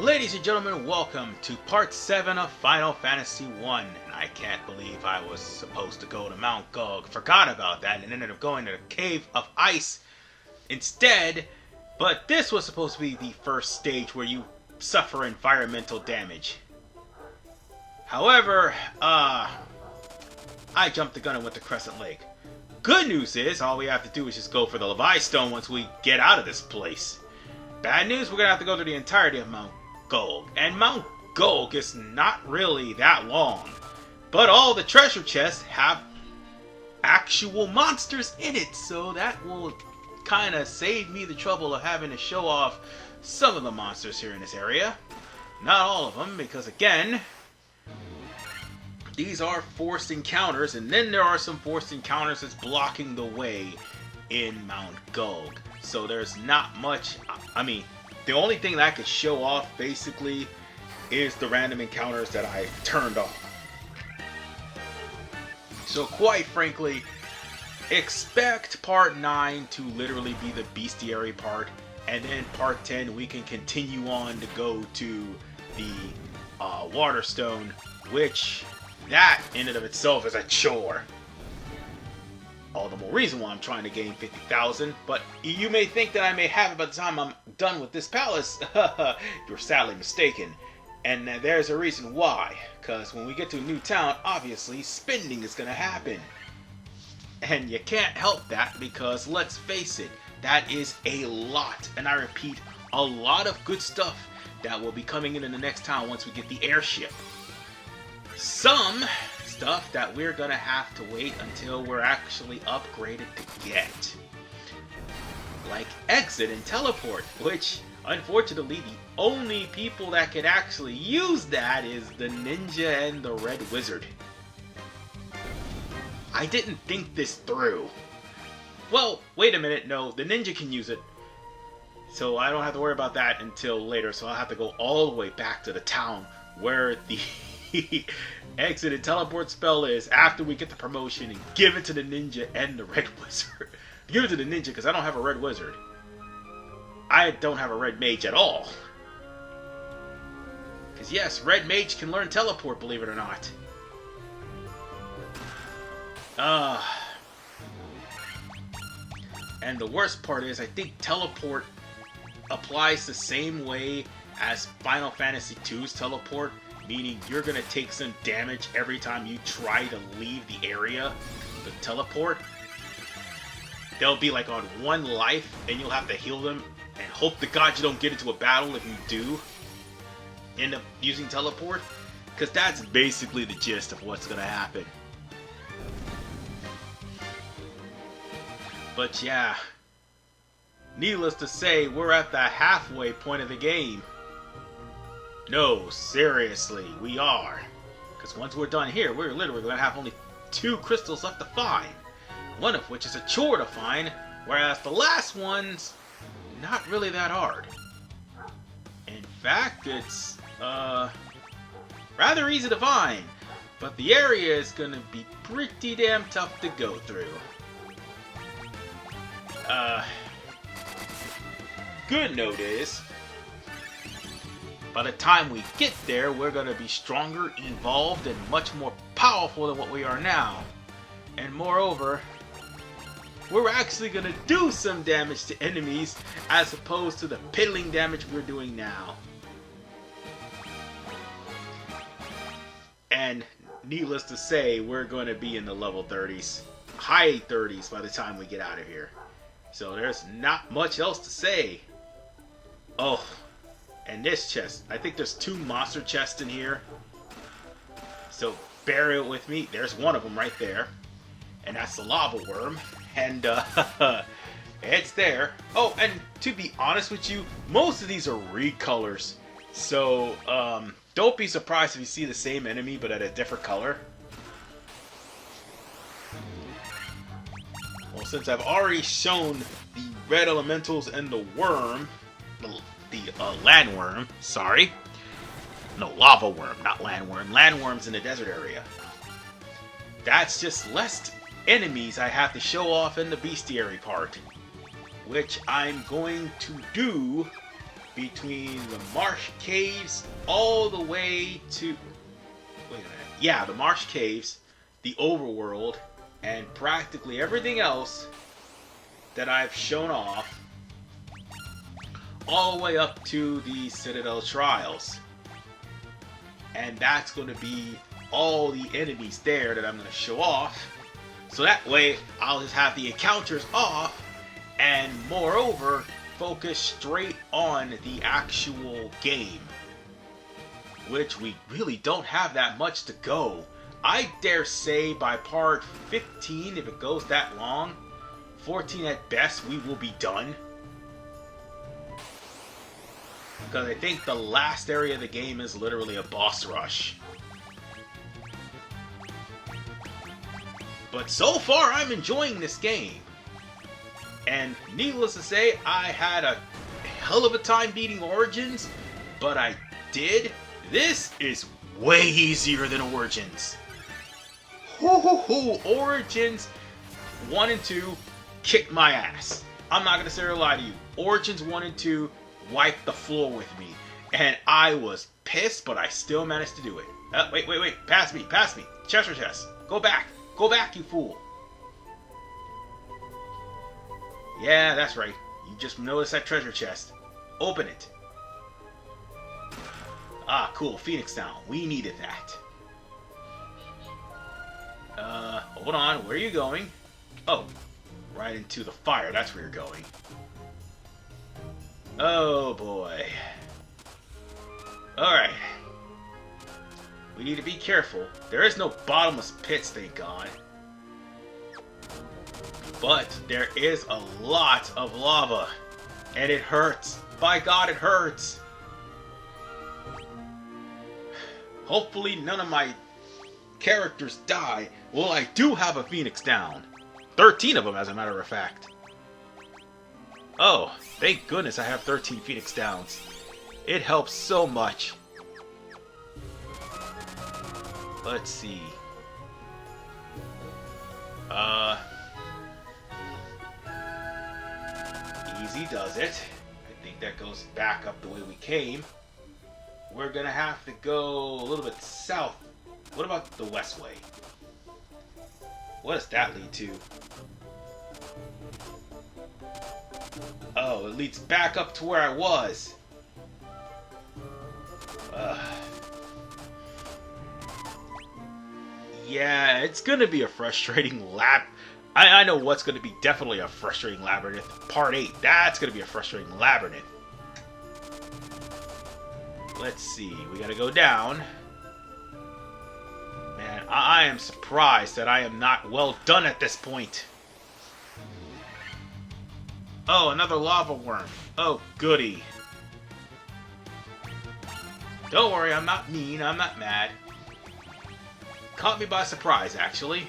Ladies and gentlemen, welcome to part 7 of Final Fantasy 1. And I can't believe I was supposed to go to Mt Gulg. Forgot about that and ended up going to the Cave of Ice instead. But this was supposed to be the first stage where you suffer environmental damage. However, I jumped the gun and went to Crescent Lake. Good news is, all we have to do is just go for the Levi Stone once we get out of this place. Bad news, we're going to have to go through the entirety of Mt Gulg. And Mt Gulg is not really that long. But all the treasure chests have actual monsters in it. So that will kind of save me the trouble of having to show off some of the monsters here in this area. Not all of them, because again, these are forced encounters. And then there are some forced encounters that's blocking the way in Mt Gulg. So there's not much. I mean, the only thing that I could show off basically is the random encounters that I turned off. So quite frankly, expect part 9 to literally be the bestiary part, and then part 10 we can continue on to go to the Waterstone, which that in and of itself is a chore. All the more reason why I'm trying to gain 50,000, but you may think that I may have it by the time I'm done with this palace. You're sadly mistaken. And there's a reason why. Because when we get to a new town, obviously spending is going to happen. And you can't help that because, let's face it, that is a lot. And I repeat, a lot of good stuff that will be coming in the next town once we get the airship. Some stuff that we're gonna have to wait until we're actually upgraded to get. Like exit and teleport, which unfortunately the only people that can actually use that is the ninja and the red wizard. I didn't think this through. Well, wait a minute, no, the ninja can use it. So I don't have to worry about that until later, so I'll have to go all the way back to the town where the exit and teleport spell is after we get the promotion and give it to the ninja and the red wizard. Give it to the ninja because I don't have a red wizard. I don't have a red mage at all. Because yes, red mage can learn teleport, believe it or not. And the worst part is I think teleport applies the same way as Final Fantasy II's teleport. Meaning you're going to take some damage every time you try to leave the area to teleport. They'll be like on 1 life and you'll have to heal them and hope to God you don't get into a battle if you do end up using teleport. Because that's basically the gist of what's going to happen. But yeah, needless to say, we're at the halfway point of the game. No, seriously, we are. Because once we're done here, we're literally going to have only 2 crystals left to find. One of which is a chore to find, whereas the last one's not really that hard. In fact, it's rather easy to find, but the area is going to be pretty damn tough to go through. Good note is, by the time we get there, we're going to be stronger, evolved, and much more powerful than what we are now. And moreover, we're actually going to do some damage to enemies as opposed to the piddling damage we're doing now. And needless to say, we're going to be in the level 30s, high 30s by the time we get out of here. So there's not much else to say. Oh. And this chest, I think there's 2 monster chests in here. So bear it with me. There's one of them right there. And that's the lava worm. And it's there. Oh, and to be honest with you, most of these are recolors. So don't be surprised if you see the same enemy but at a different color. Well, since I've already shown the red elementals and the worm, the landworm, sorry. No, lava worm, not landworm. Landworm's in the desert area. That's just less enemies I have to show off in the bestiary part. Which I'm going to do between the marsh caves all the way to... Wait a minute. Yeah, the marsh caves, the overworld, and practically everything else that I've shown off, all the way up to the Citadel Trials. And that's going to be all the enemies there that I'm going to show off. So that way, I'll just have the encounters off, and moreover, focus straight on the actual game. Which we really don't have that much to go. I dare say by part 15, if it goes that long, 14 at best, we will be done. Because I think the last area of the game is literally a boss rush. But so far, I'm enjoying this game. And needless to say, I had a hell of a time beating Origins, but I did. This is way easier than Origins. Origins 1 and 2 kicked my ass. I'm not going to sit here and lie to you. Origins 1 and 2 wiped the floor with me. And I was pissed, but I still managed to do it. Wait. Pass me. Treasure chest. Go back, you fool. Yeah, that's right. You just noticed that treasure chest. Open it. Ah, cool. Phoenix down. We needed that. Hold on. Where are you going? Oh, right into the fire. That's where you're going. Oh, boy. Alright. We need to be careful. There is no bottomless pits, thank God. But there is a lot of lava. And it hurts. By God, it hurts. Hopefully none of my characters die. Well, I do have a Phoenix down. 13 of them, as a matter of fact. Oh, thank goodness I have 13 Phoenix downs. It helps so much. Let's see. Easy does it. I think that goes back up the way we came. We're gonna have to go a little bit south. What about the west way? What does that lead to? Oh, it leads back up to where I was. Yeah, it's gonna be a frustrating lab. I know what's gonna be definitely a frustrating labyrinth. Part 8, that's gonna be a frustrating labyrinth. Let's see, we gotta go down. Man, I am surprised that I am not well done at this point. Oh, another lava worm. Oh, goody. Don't worry, I'm not mean, I'm not mad. Caught me by surprise, actually.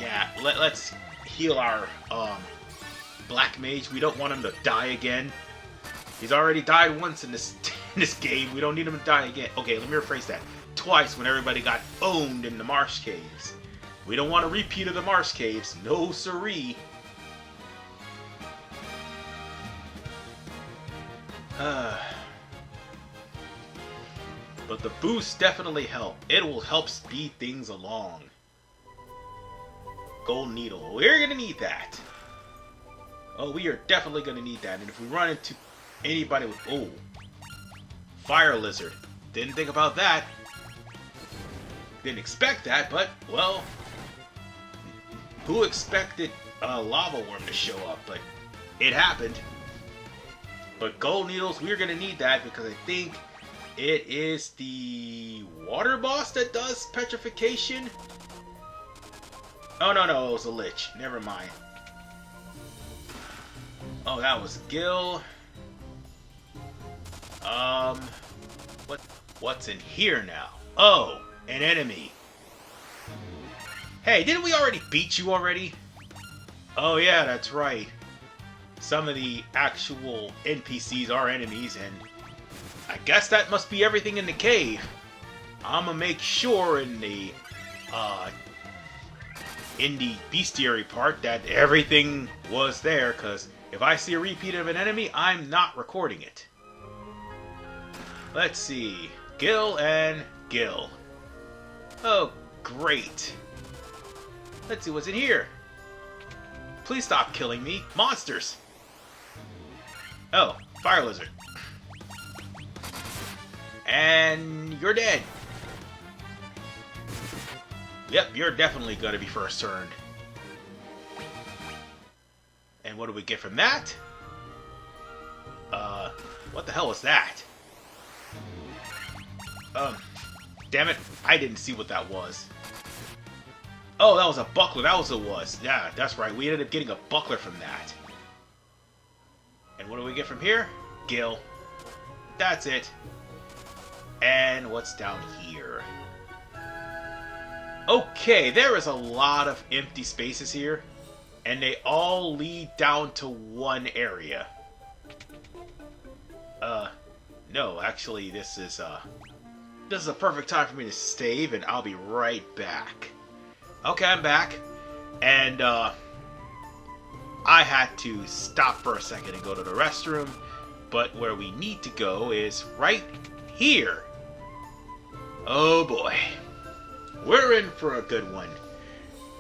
Yeah, let's heal our black mage. We don't want him to die again. He's already died once in this game. We don't need him to die again. Okay, let me rephrase that. Twice when everybody got owned in the marsh caves. We don't want a repeat of the marsh caves. No siree. But the boosts definitely help. It will help speed things along. Gold needle. We're gonna need that. Oh, we are definitely gonna need that. And if we run into anybody with... Oh. Fire lizard. Didn't think about that. Didn't expect that, but, well... Who expected a lava worm to show up? But it happened. But gold needles, we're gonna need that because I think it is the water boss that does petrification. Oh, no, it was a lich. Never mind. Oh, that was Gil. What's in here now? Oh, an enemy. Hey, didn't we already beat you already? Oh, yeah, that's right. Some of the actual NPCs are enemies, and I guess that must be everything in the cave. I'm gonna make sure in the bestiary part that everything was there, because If I see a repeat of an enemy, I'm not recording it. Let's see. Gil and Gil. Oh, great. Let's see what's in here. Please stop killing me. Monsters! Oh, fire lizard. And you're dead. Yep, you're definitely going to be first turned. And what do we get from that? What the hell was that? Damn it, I didn't see what that was. Oh, that was a buckler, that was what it was. Yeah, that's right, we ended up getting a buckler from that. And what do we get from here? Gil. That's it. And what's down here? Okay, there is a lot of empty spaces here. And they all lead down to one area. No, actually, this is a perfect time for me to save, and I'll be right back. Okay, I'm back. And, I had to stop for a second and go to the restroom, but where we need to go is right here. Oh boy. We're in for a good one.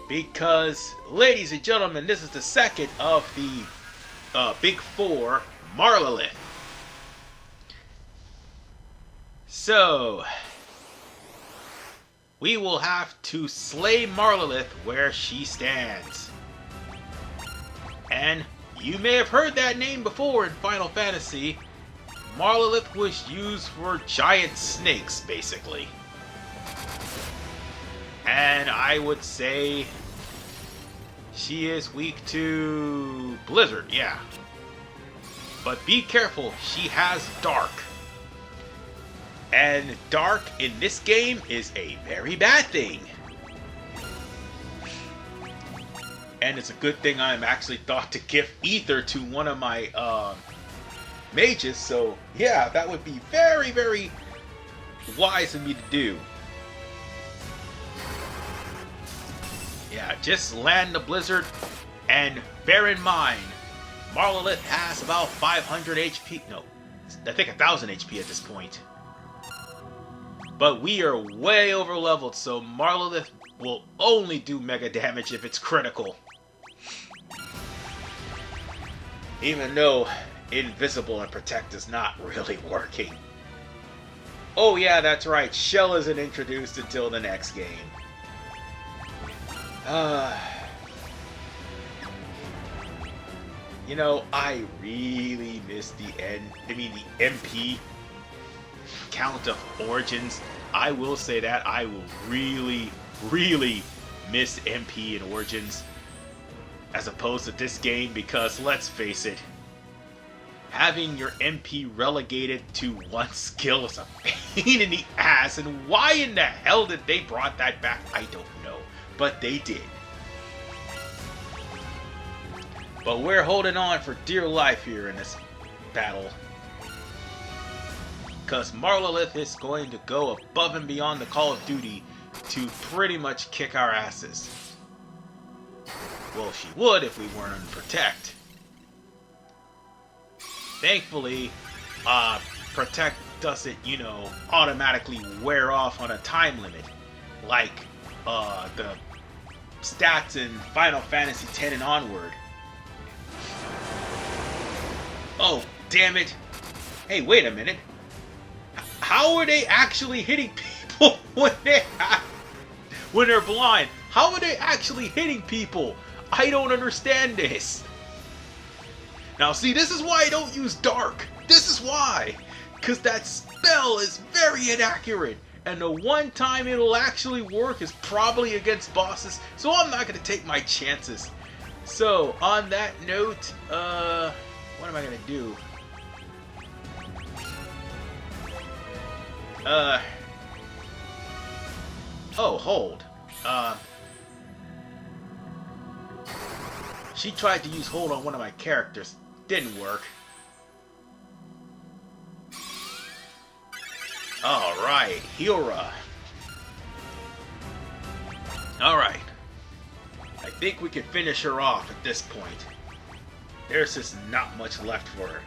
Because, ladies and gentlemen, this is the second of the Big Four Marlolith. So, we will have to slay Marlolith where she stands. And you may have heard that name before in Final Fantasy. Marlolith was used for giant snakes, basically. And I would say she is weak to Blizzard, yeah. But be careful, she has Dark. And Dark in this game is a very bad thing. And it's a good thing I'm actually thought to give Ether to one of my mages, so yeah, that would be very, very wise of me to do. Yeah, just land the Blizzard, and bear in mind, Marlolith has about 500 HP. No, I think 1,000 HP at this point. But we are way over leveled, so Marlolith will only do mega damage if it's critical. Even though Invisible and Protect is not really working. Oh yeah, that's right, Shell isn't introduced until the next game. You know, I really miss the MP count of Origins. I will say that I will really, really miss MP and Origins as opposed to this game, because let's face it, having your MP relegated to one skill is a pain in the ass, and why in the hell did they brought that back, I don't know, but they did. But we're holding on for dear life here in this battle, because Marlolith is going to go above and beyond the Call of Duty to pretty much kick our asses. Well, she would if we weren't on Protect. Thankfully, Protect doesn't, automatically wear off on a time limit, like the stats in Final Fantasy X and onward. Oh, damn it. Hey, wait a minute. How are they actually hitting people when they're blind? How are they actually hitting people? I don't understand this. Now see, this is why I don't use Dark. This is why. Because that spell is very inaccurate. And the one time it'll actually work is probably against bosses. So I'm not going to take my chances. So, on that note, what am I going to do? Oh, hold. She tried to use hold on one of my characters. Didn't work. Alright, Hira. Alright. I think we can finish her off at this point. There's just not much left for her.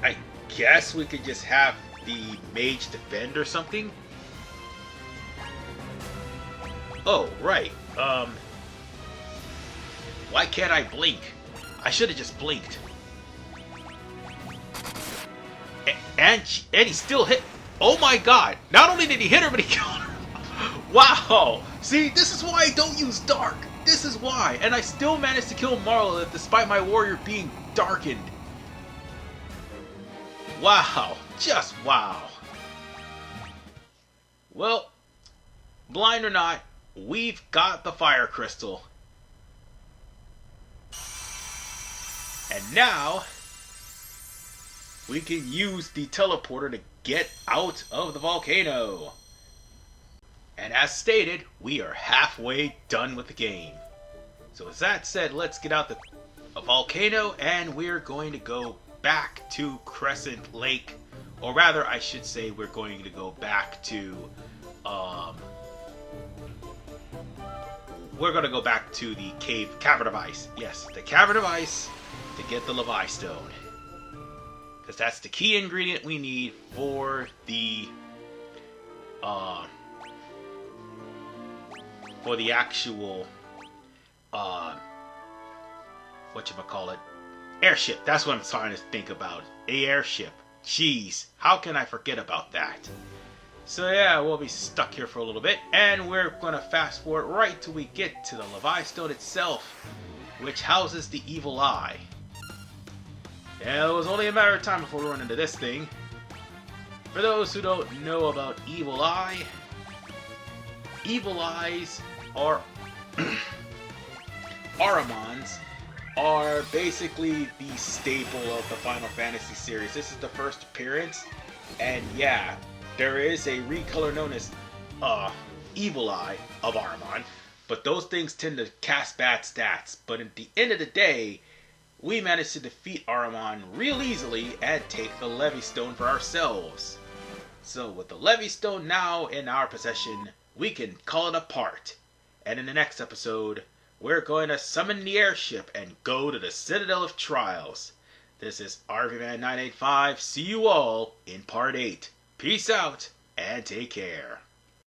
I guess we could just have the mage defend or something. Oh, right. Why can't I blink? I should have just blinked. And he still hit. Oh my god. Not only did he hit her, but he killed her. Wow. See, this is why I don't use dark. This is why. And I still managed to kill Marla despite my warrior being darkened. Wow. Just wow. Well, blind or not, we've got the fire crystal. And now we can use the teleporter to get out of the volcano. And as stated, we are halfway done with the game. So with that said, let's get out the volcano and we're going to go back to Crescent Lake. Or rather, I should say we're going to go back to we're going to go back to the cavern of ice. Yes, the cavern of ice to get the Levi Stone. Because that's the key ingredient we need for the actual whatchamacallit, airship. That's what I'm trying to think about. A airship. Jeez, how can I forget about that? So yeah, we'll be stuck here for a little bit, and we're gonna fast forward right till we get to the Levi Stone itself, which houses the Evil Eye. Yeah, it was only a matter of time before we run into this thing. For those who don't know about Evil Eye, Evil Eyes are Ahrimans are basically the staple of the Final Fantasy series. This is the first appearance, and yeah, there is a recolor known as Evil Eye of Ahriman, but those things tend to cast bad stats. But at the end of the day, we managed to defeat Ahriman real easily and take the Levi Stone for ourselves. So with the Levi Stone now in our possession, we can call it a part. And in the next episode, we're going to summon the airship and go to the Citadel of Trials. This is RVman985. See you all in part 8. Peace out and take care.